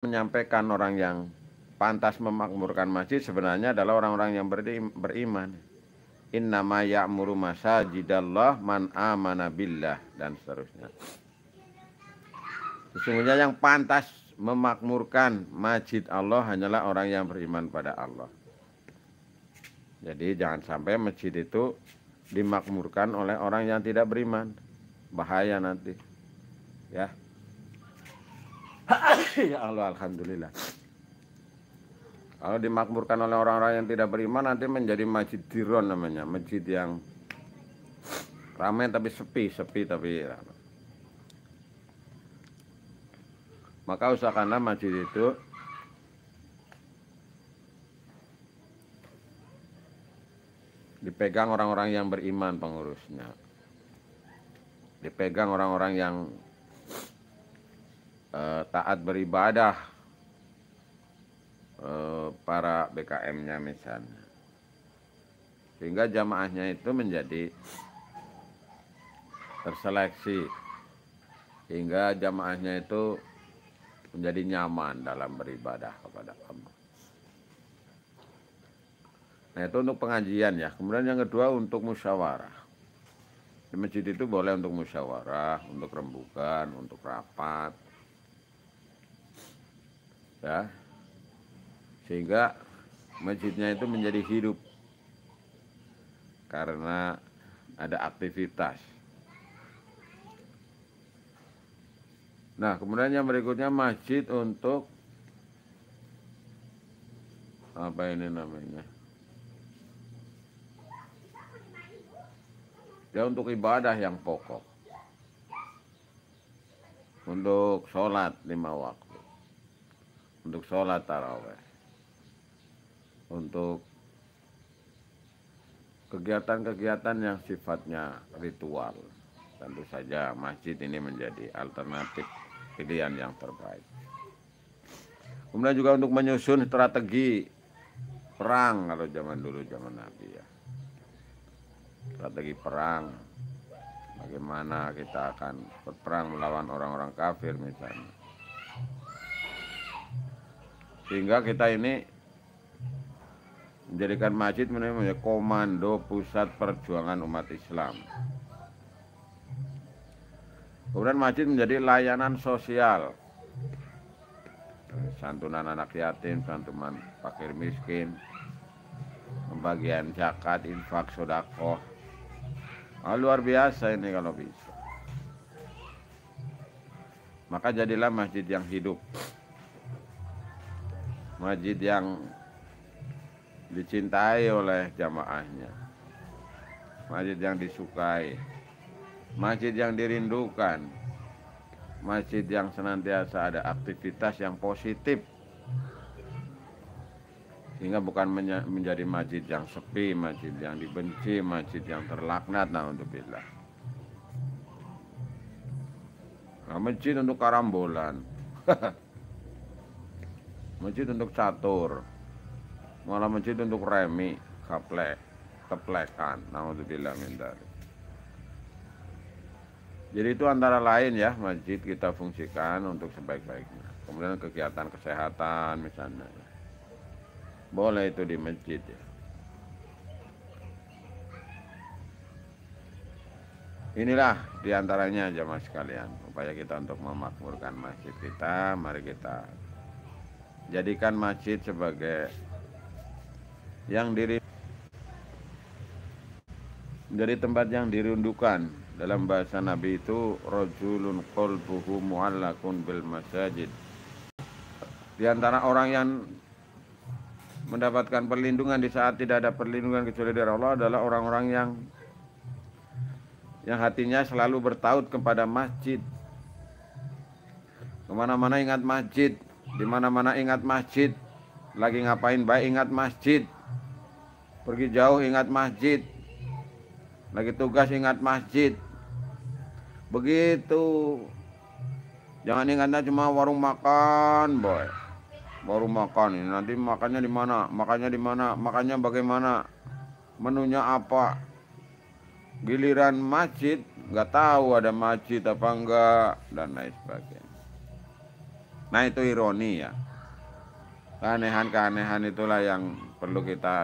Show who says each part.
Speaker 1: menyampaikan orang yang pantas memakmurkan masjid sebenarnya adalah orang-orang yang beriman. Innama ya'muru masajidallah man amana billah dan seterusnya. Sesungguhnya yang pantas memakmurkan masjid Allah hanyalah orang yang beriman pada Allah. Jadi jangan sampai masjid itu dimakmurkan oleh orang yang tidak beriman. Bahaya nanti. Ya. Ya Allah, alhamdulillah. Kalau dimakmurkan oleh orang-orang yang tidak beriman nanti menjadi masjid diron namanya, masjid yang ramai tapi sepi tapi ramai. Maka usahakanlah masjid itu dipegang orang-orang yang beriman pengurusnya. Dipegang orang-orang yang taat beribadah, para BKM-nya misalnya, sehingga jamaahnya itu menjadi terseleksi, sehingga jamaahnya itu menjadi nyaman dalam beribadah kepada Allah. Nah itu untuk pengajian ya. Kemudian yang kedua untuk musyawarah. Di masjid itu boleh untuk musyawarah, untuk rembukan, untuk rapat, ya, sehingga masjidnya itu menjadi hidup karena ada aktivitas. Nah kemudian yang berikutnya masjid untuk apa ini namanya, ya untuk ibadah yang pokok, untuk sholat 5 waktu, untuk sholat taraweh, untuk kegiatan-kegiatan yang sifatnya ritual. Tentu saja masjid ini menjadi alternatif pilihan yang terbaik. Kemudian juga untuk menyusun strategi perang kalau zaman dulu, zaman Nabi ya. Strategi perang, bagaimana kita akan berperang melawan orang-orang kafir misalnya. Sehingga kita ini menjadikan masjid menjadi komando pusat perjuangan umat Islam. Kemudian masjid menjadi layanan sosial, santunan anak yatim, santunan fakir miskin, pembagian zakat, infak, sedekah. Luar biasa ini kalau bisa. Maka jadilah masjid yang hidup, masjid yang dicintai oleh jamaahnya, masjid yang disukai, masjid yang dirindukan, masjid yang senantiasa ada aktivitas yang positif, sehingga bukan menjadi masjid yang sepi, masjid yang dibenci, masjid yang terlaknat. Na'udzubillah. Nah, masjid untuk karambolan, masjid untuk catur, malah masjid untuk remi, keplekan. Na'udzubillah min dzalik. Jadi itu antara lain ya, masjid kita fungsikan untuk sebaik-baiknya. Kemudian kegiatan kesehatan misalnya, boleh itu di masjid ya. Inilah diantaranya jamaah sekalian, upaya kita untuk memakmurkan masjid kita. Mari kita jadikan masjid sebagai yang menjadi tempat yang dirindukan. Dalam bahasa Nabi itu rajulun qalbuhu mu'allaqun bil masajid. Di antara orang yang mendapatkan perlindungan di saat tidak ada perlindungan kecuali dari Allah adalah orang-orang yang hatinya selalu bertaut kepada masjid. Kemana-mana ingat masjid, di mana-mana ingat masjid. Lagi ngapain baik ingat masjid, pergi jauh ingat masjid, lagi tugas ingat masjid. Begitu. Jangan ingatnya cuma warung makan, boy. Warung makan ini nanti makannya di mana? Makannya di mana? Makannya bagaimana? Menunya apa? Giliran masjid nggak tahu ada masjid apa enggak dan lain sebagainya. Nah itu ironi ya. Keanehan-keanehan itulah yang perlu kita